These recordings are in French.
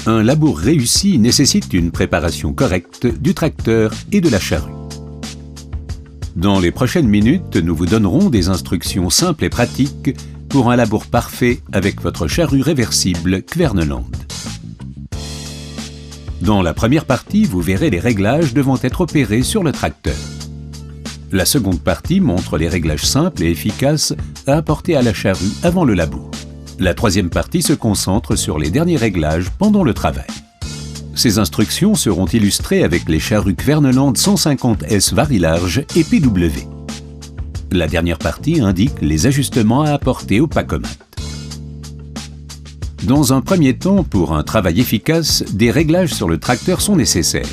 Un labour réussi nécessite une préparation correcte du tracteur et de la charrue. Dans les prochaines minutes, nous vous donnerons des instructions simples et pratiques pour un labour parfait avec votre charrue réversible Kverneland. Dans la première partie, vous verrez les réglages devant être opérés sur le tracteur. La seconde partie montre les réglages simples et efficaces à apporter à la charrue avant le labour. La troisième partie se concentre sur les derniers réglages pendant le travail. Ces instructions seront illustrées avec les charrues Kverneland 150S Varilarge et PW. La dernière partie indique les ajustements à apporter au Pacomat. Dans un premier temps, pour un travail efficace, des réglages sur le tracteur sont nécessaires.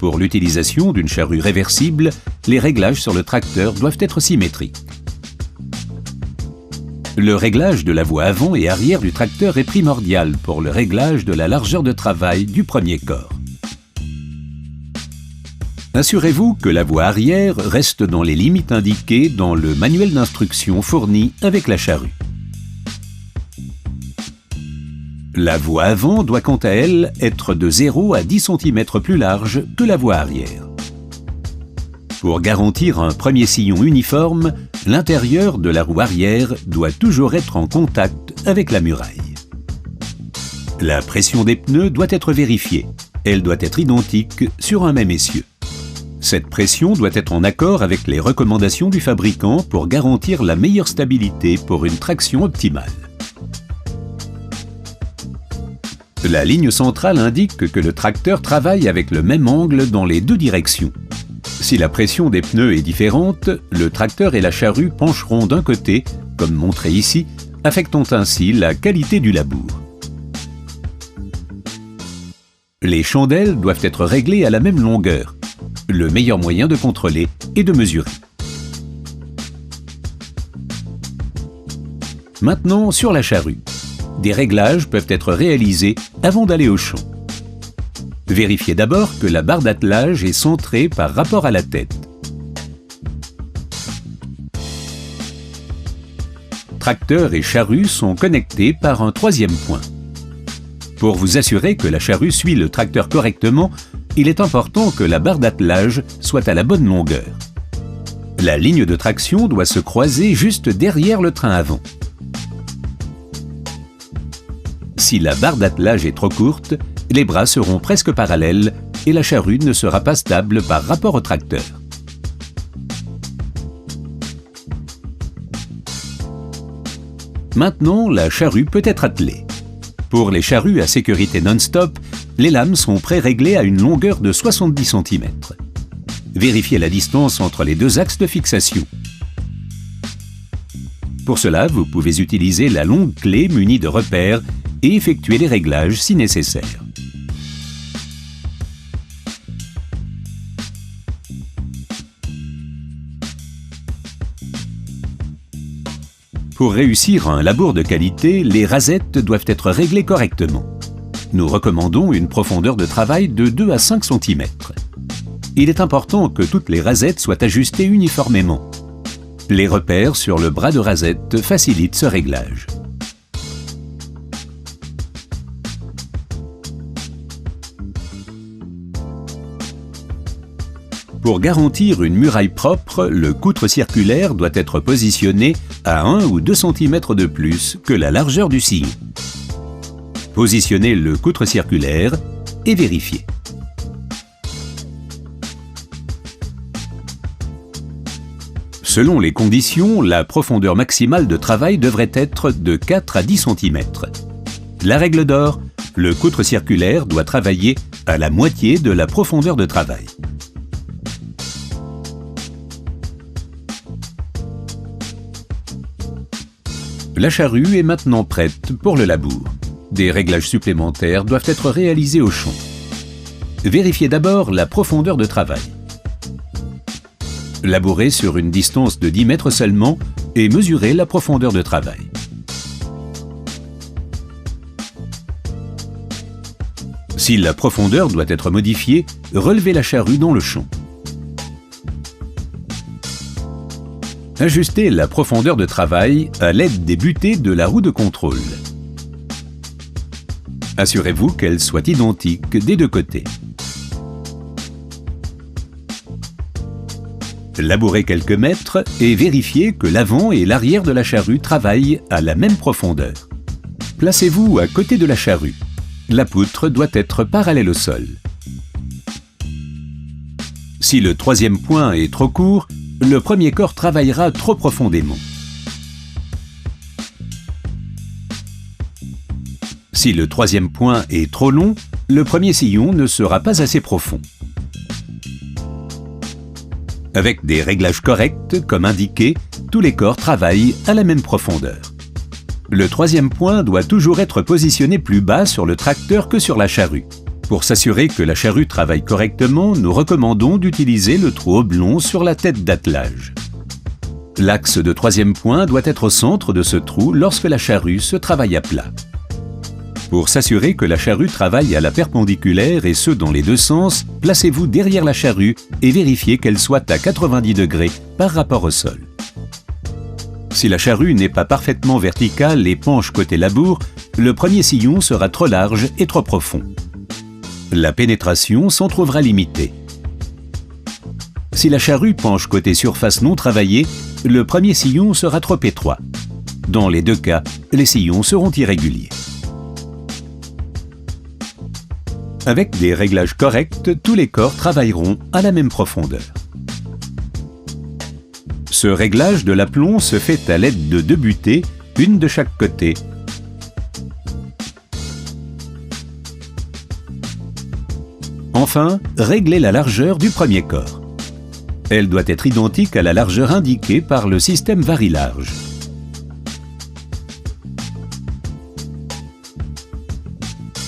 Pour l'utilisation d'une charrue réversible, les réglages sur le tracteur doivent être symétriques. Le réglage de la voie avant et arrière du tracteur est primordial pour le réglage de la largeur de travail du premier corps. Assurez-vous que la voie arrière reste dans les limites indiquées dans le manuel d'instruction fourni avec la charrue. La voie avant doit quant à elle être de 0 à 10 cm plus large que la voie arrière. Pour garantir un premier sillon uniforme, l'intérieur de la roue arrière doit toujours être en contact avec la muraille. La pression des pneus doit être vérifiée. Elle doit être identique sur un même essieu. Cette pression doit être en accord avec les recommandations du fabricant pour garantir la meilleure stabilité pour une traction optimale. La ligne centrale indique que le tracteur travaille avec le même angle dans les deux directions. Si la pression des pneus est différente, le tracteur et la charrue pencheront d'un côté, comme montré ici, affectant ainsi la qualité du labour. Les chandelles doivent être réglées à la même longueur. Le meilleur moyen de contrôler est de mesurer. Maintenant, sur la charrue. Des réglages peuvent être réalisés avant d'aller au champ. Vérifiez d'abord que la barre d'attelage est centrée par rapport à la tête. Tracteur et charrue sont connectés par un troisième point. Pour vous assurer que la charrue suit le tracteur correctement, il est important que la barre d'attelage soit à la bonne longueur. La ligne de traction doit se croiser juste derrière le train avant. Si la barre d'attelage est trop courte, les bras seront presque parallèles et la charrue ne sera pas stable par rapport au tracteur. Maintenant, la charrue peut être attelée. Pour les charrues à sécurité non-stop, les lames sont pré-réglées à une longueur de 70 cm. Vérifiez la distance entre les deux axes de fixation. Pour cela, vous pouvez utiliser la longue clé munie de repères et effectuer les réglages si nécessaire. Pour réussir un labour de qualité, les rasettes doivent être réglées correctement. Nous recommandons une profondeur de travail de 2 à 5 cm. Il est important que toutes les rasettes soient ajustées uniformément. Les repères sur le bras de rasette facilitent ce réglage. Pour garantir une muraille propre, le coutre circulaire doit être positionné à 1 ou 2 cm de plus que la largeur du sillon. Positionnez le coutre circulaire et vérifiez. Selon les conditions, la profondeur maximale de travail devrait être de 4 à 10 cm. La règle d'or, le coutre circulaire doit travailler à la moitié de la profondeur de travail. La charrue est maintenant prête pour le labour. Des réglages supplémentaires doivent être réalisés au champ. Vérifiez d'abord la profondeur de travail. Labourez sur une distance de 10 mètres seulement et mesurez la profondeur de travail. Si la profondeur doit être modifiée, relevez la charrue dans le champ. Ajustez la profondeur de travail à l'aide des butées de la roue de contrôle. Assurez-vous qu'elles soient identiques des deux côtés. Labourez quelques mètres et vérifiez que l'avant et l'arrière de la charrue travaillent à la même profondeur. Placez-vous à côté de la charrue. La poutre doit être parallèle au sol. Si le troisième point est trop court, le premier corps travaillera trop profondément. Si le troisième point est trop long, le premier sillon ne sera pas assez profond. Avec des réglages corrects, comme indiqué, tous les corps travaillent à la même profondeur. Le troisième point doit toujours être positionné plus bas sur le tracteur que sur la charrue. Pour s'assurer que la charrue travaille correctement, nous recommandons d'utiliser le trou oblong sur la tête d'attelage. L'axe de troisième point doit être au centre de ce trou lorsque la charrue se travaille à plat. Pour s'assurer que la charrue travaille à la perpendiculaire et ce dans les deux sens, placez-vous derrière la charrue et vérifiez qu'elle soit à 90 degrés par rapport au sol. Si la charrue n'est pas parfaitement verticale et penche côté labour, le premier sillon sera trop large et trop profond. La pénétration s'en trouvera limitée. Si la charrue penche côté surface non travaillée, le premier sillon sera trop étroit. Dans les deux cas, les sillons seront irréguliers. Avec des réglages corrects, tous les corps travailleront à la même profondeur. Ce réglage de l'aplomb se fait à l'aide de deux butées, une de chaque côté. Enfin, réglez la largeur du premier corps. Elle doit être identique à la largeur indiquée par le système vari-large.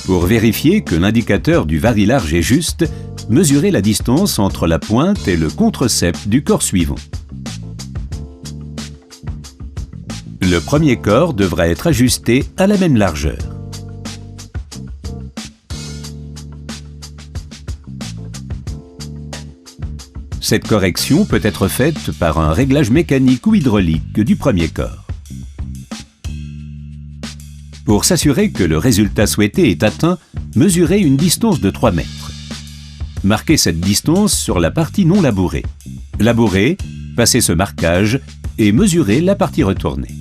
Pour vérifier que l'indicateur du vari-large est juste, mesurez la distance entre la pointe et le contreceps du corps suivant. Le premier corps devra être ajusté à la même largeur. Cette correction peut être faite par un réglage mécanique ou hydraulique du premier corps. Pour s'assurer que le résultat souhaité est atteint, mesurez une distance de 3 mètres. Marquez cette distance sur la partie non labourée. Labourez, passez ce marquage et mesurez la partie retournée.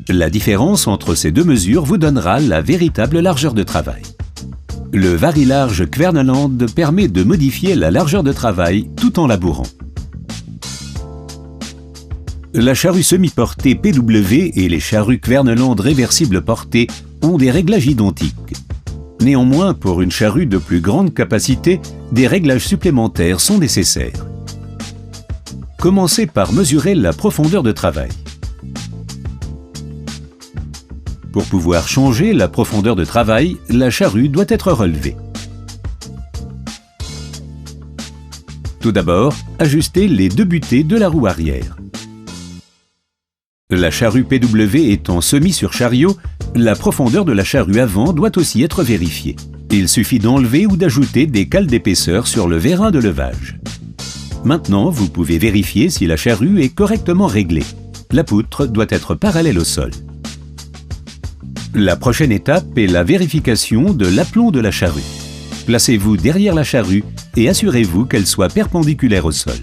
La différence entre ces deux mesures vous donnera la véritable largeur de travail. Le vari-large Kverneland permet de modifier la largeur de travail tout en labourant. La charrue semi-portée PW et les charrues Kverneland réversibles portées ont des réglages identiques. Néanmoins, pour une charrue de plus grande capacité, des réglages supplémentaires sont nécessaires. Commencez par mesurer la profondeur de travail. Pour pouvoir changer la profondeur de travail, la charrue doit être relevée. Tout d'abord, ajustez les deux butées de la roue arrière. La charrue PW étant semi sur chariot, la profondeur de la charrue avant doit aussi être vérifiée. Il suffit d'enlever ou d'ajouter des cales d'épaisseur sur le vérin de levage. Maintenant, vous pouvez vérifier si la charrue est correctement réglée. La poutre doit être parallèle au sol. La prochaine étape est la vérification de l'aplomb de la charrue. Placez-vous derrière la charrue et assurez-vous qu'elle soit perpendiculaire au sol.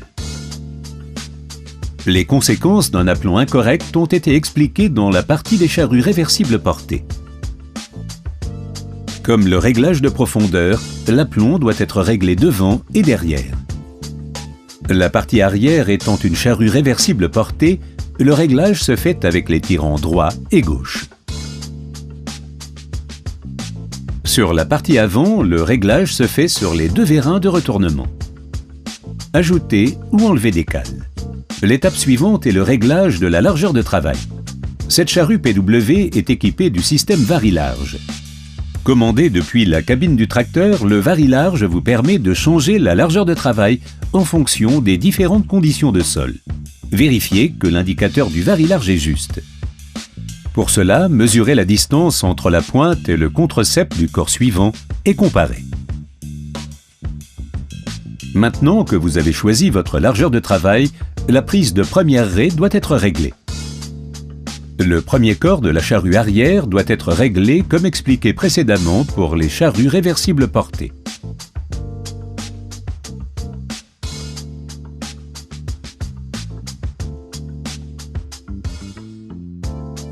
Les conséquences d'un aplomb incorrect ont été expliquées dans la partie des charrues réversibles portées. Comme le réglage de profondeur, l'aplomb doit être réglé devant et derrière. La partie arrière étant une charrue réversible portée, le réglage se fait avec les tirants droit et gauche. Sur la partie avant, le réglage se fait sur les deux vérins de retournement. Ajoutez ou enlevez des cales. L'étape suivante est le réglage de la largeur de travail. Cette charrue PW est équipée du système vari-large. Commandé depuis la cabine du tracteur, le vari-large vous permet de changer la largeur de travail en fonction des différentes conditions de sol. Vérifiez que l'indicateur du vari-large est juste. Pour cela, mesurez la distance entre la pointe et le contreceps du corps suivant et comparez. Maintenant que vous avez choisi votre largeur de travail, la prise de première raie doit être réglée. Le premier corps de la charrue arrière doit être réglé comme expliqué précédemment pour les charrues réversibles portées.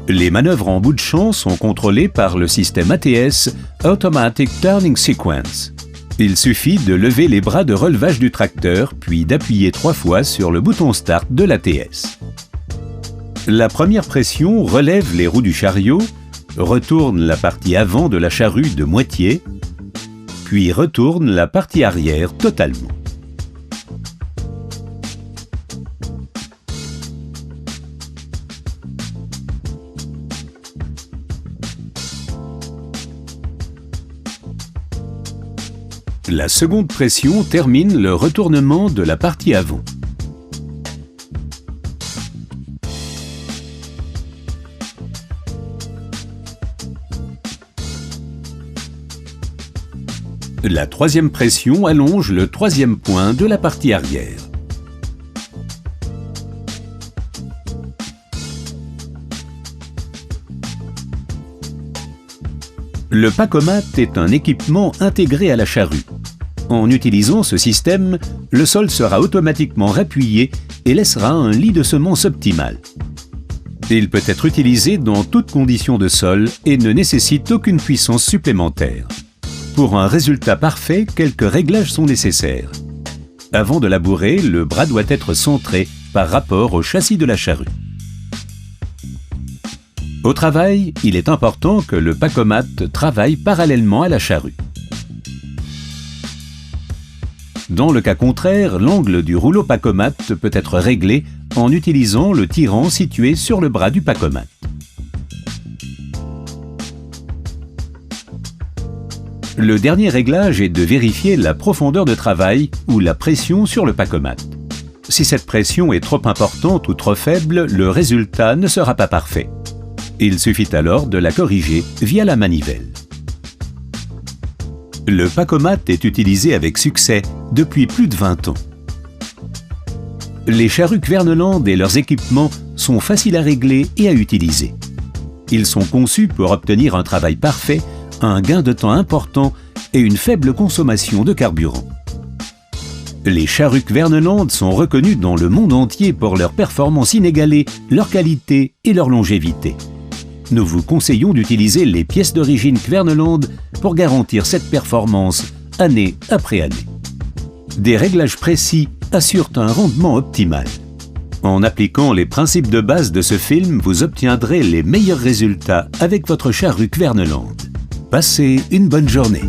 Les manœuvres en bout de champ sont contrôlées par le système ATS Automatic Turning Sequence. Il suffit de lever les bras de relevage du tracteur, puis d'appuyer 3 fois sur le bouton Start de l'ATS. La première pression relève les roues du chariot, retourne la partie avant de la charrue de moitié, puis retourne la partie arrière totalement. La seconde pression termine le retournement de la partie avant. La troisième pression allonge le troisième point de la partie arrière. Le Pacomat est un équipement intégré à la charrue. En utilisant ce système, le sol sera automatiquement rappuyé et laissera un lit de semences optimal. Il peut être utilisé dans toutes conditions de sol et ne nécessite aucune puissance supplémentaire. Pour un résultat parfait, quelques réglages sont nécessaires. Avant de labourer, le bras doit être centré par rapport au châssis de la charrue. Au travail, il est important que le Pacomat travaille parallèlement à la charrue. Dans le cas contraire, l'angle du rouleau Pacomat peut être réglé en utilisant le tirant situé sur le bras du Pacomat. Le dernier réglage est de vérifier la profondeur de travail ou la pression sur le Pacomat. Si cette pression est trop importante ou trop faible, le résultat ne sera pas parfait. Il suffit alors de la corriger via la manivelle. Le Pacomat est utilisé avec succès depuis plus de 20 ans. Les charrues Kverneland et leurs équipements sont faciles à régler et à utiliser. Ils sont conçus pour obtenir un travail parfait, un gain de temps important et une faible consommation de carburant. Les charrues Kverneland sont reconnues dans le monde entier pour leur performance inégalée, leur qualité et leur longévité. Nous vous conseillons d'utiliser les pièces d'origine Kverneland pour garantir cette performance année après année. Des réglages précis assurent un rendement optimal. En appliquant les principes de base de ce film, vous obtiendrez les meilleurs résultats avec votre charrue Kverneland. Passez une bonne journée.